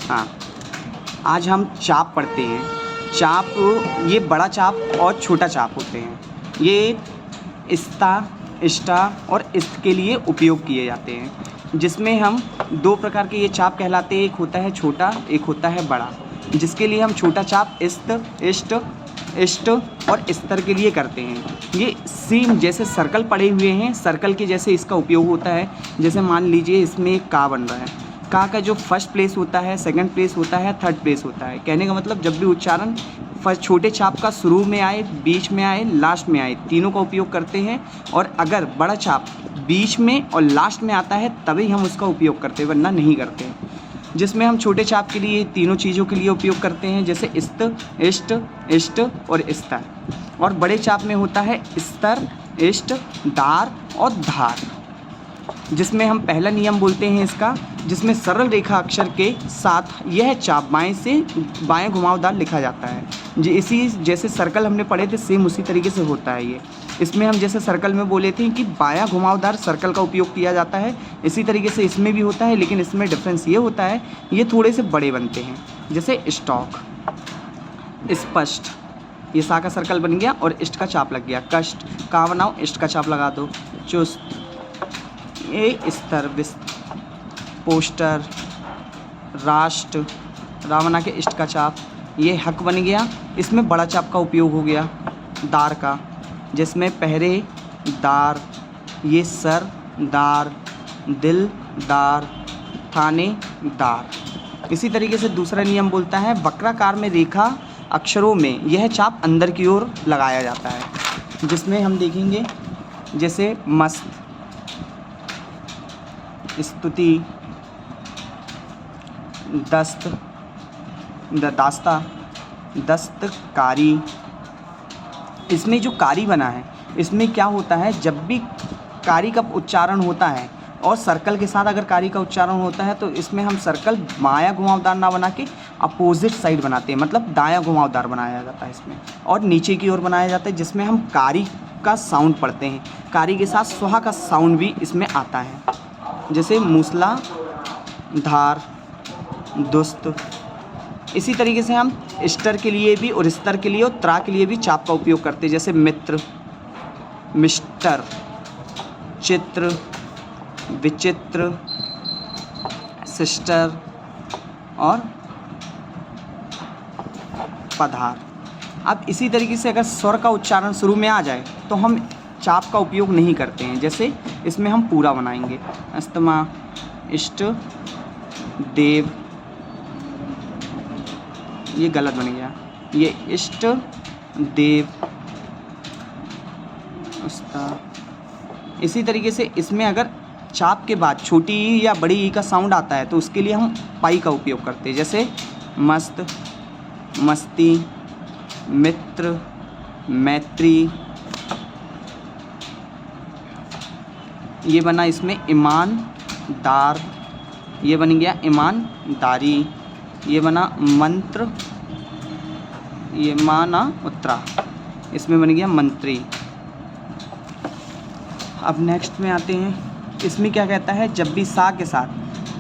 हाँ, आज हम चाप पढ़ते हैं। चाप, ये बड़ा चाप और छोटा चाप होते हैं। ये इस्ता, इष्टा और इस्त के लिए उपयोग किए जाते हैं, जिसमें हम दो प्रकार के ये चाप कहलाते हैं। एक होता है छोटा, एक होता है बड़ा, जिसके लिए हम छोटा चाप इस्त, इष्ट, इष्ट और स्तर के लिए करते हैं। ये सेम जैसे सर्कल पड़े हुए हैं, सर्कल के जैसे इसका उपयोग होता है। जैसे मान लीजिए इसमें एक का बन रहा है, का जो फर्स्ट प्लेस होता है, सेकंड प्लेस होता है, थर्ड प्लेस होता है। कहने का मतलब जब भी उच्चारण छोटे चाप का शुरू में आए, बीच में आए, लास्ट में आए, तीनों का उपयोग करते हैं। और अगर बड़ा चाप बीच में और लास्ट में आता है तभी हम उसका उपयोग करते हैं, वरना नहीं करते हैं। जिसमें हम छोटे चाप के लिए तीनों चीज़ों के लिए उपयोग करते हैं, जैसे इस्त, इष्ट, इष्ट और स्तर। और बड़े चाप में होता है स्तर, इष्ट, दार और धार, जिसमें हम पहला नियम बोलते हैं इसका, जिसमें सरल रेखा अक्षर के साथ यह चाप बाएं से बाएं घुमावदार लिखा जाता है। इसी जैसे सर्कल हमने पढ़े थे, सेम उसी तरीके से होता है ये। इसमें हम जैसे सर्कल में बोले थे कि बायां घुमावदार सर्कल का उपयोग किया जाता है, इसी तरीके से इसमें भी होता है, लेकिन इसमें डिफरेंस ये होता है, ये थोड़े से बड़े बनते हैं। जैसे स्टॉक, स्पष्ट, ये सा का सर्कल बन गया और इष्ट का चाप लग गया। कष्ट, का बनाओ, इष्ट का चाप लगा दो। चुस्त, ये स्तर, पोस्टर, राष्ट्र, रावणा के इष्ट का चाप, ये हक बन गया। इसमें बड़ा चाप का उपयोग हो गया दार का, जिसमें पहरे दार, ये सर दार, दिल दार, थाने दार। इसी तरीके से दूसरा नियम बोलता है वक्राकार में रेखा अक्षरों में यह चाप अंदर की ओर लगाया जाता है, जिसमें हम देखेंगे जैसे मस्त, स्तुति, दस्त, दास्ता, दस्तकारी। इसमें जो कारी बना है, इसमें क्या होता है, जब भी कारी का उच्चारण होता है और सर्कल के साथ अगर कारी का उच्चारण होता है तो इसमें हम सर्कल बायां घुमावदार ना बना के अपोजिट साइड बनाते हैं, मतलब दायां घुमावदार बनाया जाता है इसमें, और नीचे की ओर बनाया जाता है, जिसमें हम कारी का साउंड पढ़ते हैं। कारी के साथ स्वाहा का साउंड भी इसमें आता है, जैसे मूसला, धार, दुस्त। इसी तरीके से हम स्तर के लिए भी और स्तर के लिए और त्रा के लिए भी चाप का उपयोग करते हैं, जैसे मित्र, मिस्टर, चित्र, विचित्र, सिस्टर और पधार। अब इसी तरीके से अगर स्वर का उच्चारण शुरू में आ जाए तो हम चाप का उपयोग नहीं करते हैं। जैसे इसमें हम पूरा बनाएंगे, अस्तमा, इष्ट, देव, ये गलत बन गया, ये इष्ट देव, उस्ता। इसी तरीके से इसमें अगर चाप के बाद छोटी ई या बड़ी ई का साउंड आता है तो उसके लिए हम पाई का उपयोग करते हैं, जैसे मस्त, मस्ती, मित्र, मैत्री। ये बना इसमें ईमानदार, ये बन गया ईमानदारी। ये बना मंत्र, ये माना उत्तरा, इसमें बन गया मंत्री। अब नेक्स्ट में आते हैं, इसमें क्या कहता है, जब भी सा के साथ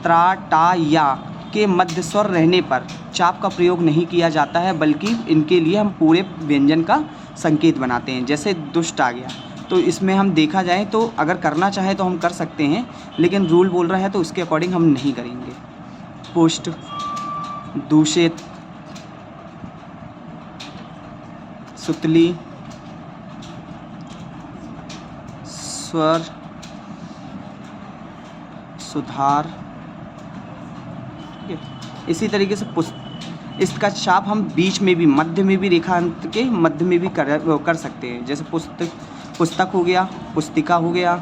त्रा, टा, या के मध्य स्वर रहने पर चाप का प्रयोग नहीं किया जाता है, बल्कि इनके लिए हम पूरे व्यंजन का संकेत बनाते हैं। जैसे दुष्ट आ गया, तो इसमें हम देखा जाए तो अगर करना चाहे तो हम कर सकते हैं, लेकिन रूल बोल रहा है तो उसके अकॉर्डिंग हम नहीं करेंगे। पुष्ट, दूषित, सुतली, स्वर, सुधार। इसी तरीके से इसका चाप हम बीच में भी, मध्य में भी, रेखा अंत के मध्य में भी कर सकते हैं। जैसे पुस्तक हो गया, पुस्तिका हो गया,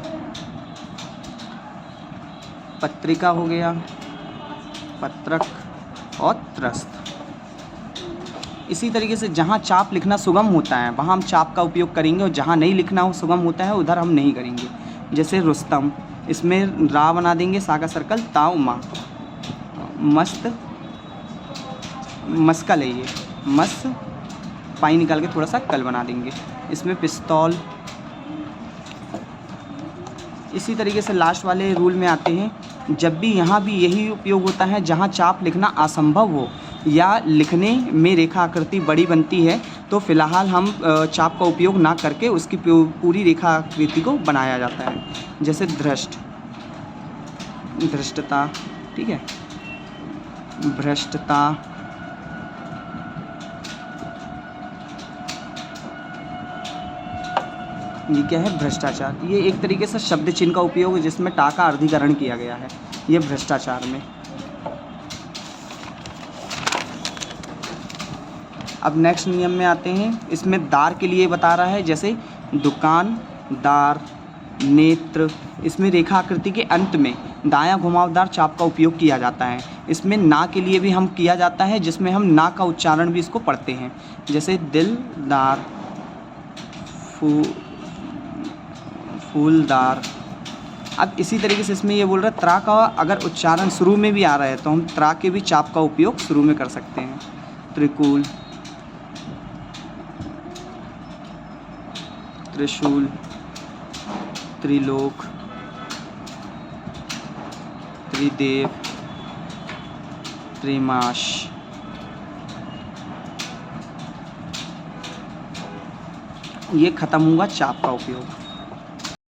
पत्रिका हो गया, पत्रक और त्रस्त। इसी तरीके से जहाँ चाप लिखना सुगम होता है वहाँ हम चाप का उपयोग करेंगे, और जहाँ नहीं लिखना हो सुगम होता है उधर हम नहीं करेंगे। जैसे रुस्तम, इसमें रा बना देंगे, सा का सर्कल, ता, मा। मस्त, मस्कल है ये, मस, पाई निकाल के थोड़ा सा कल बना देंगे। इसमें पिस्तौल। इसी तरीके से लास्ट वाले रूल में आते हैं, जब भी यहाँ भी यही उपयोग होता है जहाँ चाप लिखना असंभव हो या लिखने में रेखा आकृति बड़ी बनती है, तो फिलहाल हम चाप का उपयोग ना करके उसकी पूरी रेखा आकृति को बनाया जाता है। जैसे धृष्ट, धृष्टता, ठीक है, भ्रष्टता, ये क्या है, भ्रष्टाचार। ये एक तरीके से शब्द चिन्ह का उपयोग जिसमें टा का अर्धीकरण किया गया है, ये भ्रष्टाचार में। अब नेक्स्ट नियम में आते हैं। इसमें दार के लिए बता रहा है, जैसे दुकान, दार, नेत्र। इसमें रेखा आकृति के अंत में दायां घुमावदार चाप का उपयोग किया जाता है। इसमें ना के लिए भी हम किया जाता है, जिसमें हम ना का उच्चारण भी इसको पढ़ते हैं, जैसे दिलदार, फूलदार। अब इसी तरीके से इसमें ये बोल रहा है त्रा का अगर उच्चारण शुरू में भी आ रहा है तो हम त्रा के भी चाप का उपयोग शुरू में कर सकते हैं। त्रिकूल, त्रिशूल, त्रिलोक, त्रिदेव, त्रिमाश। ये खत्म हुआ चाप का उपयोग।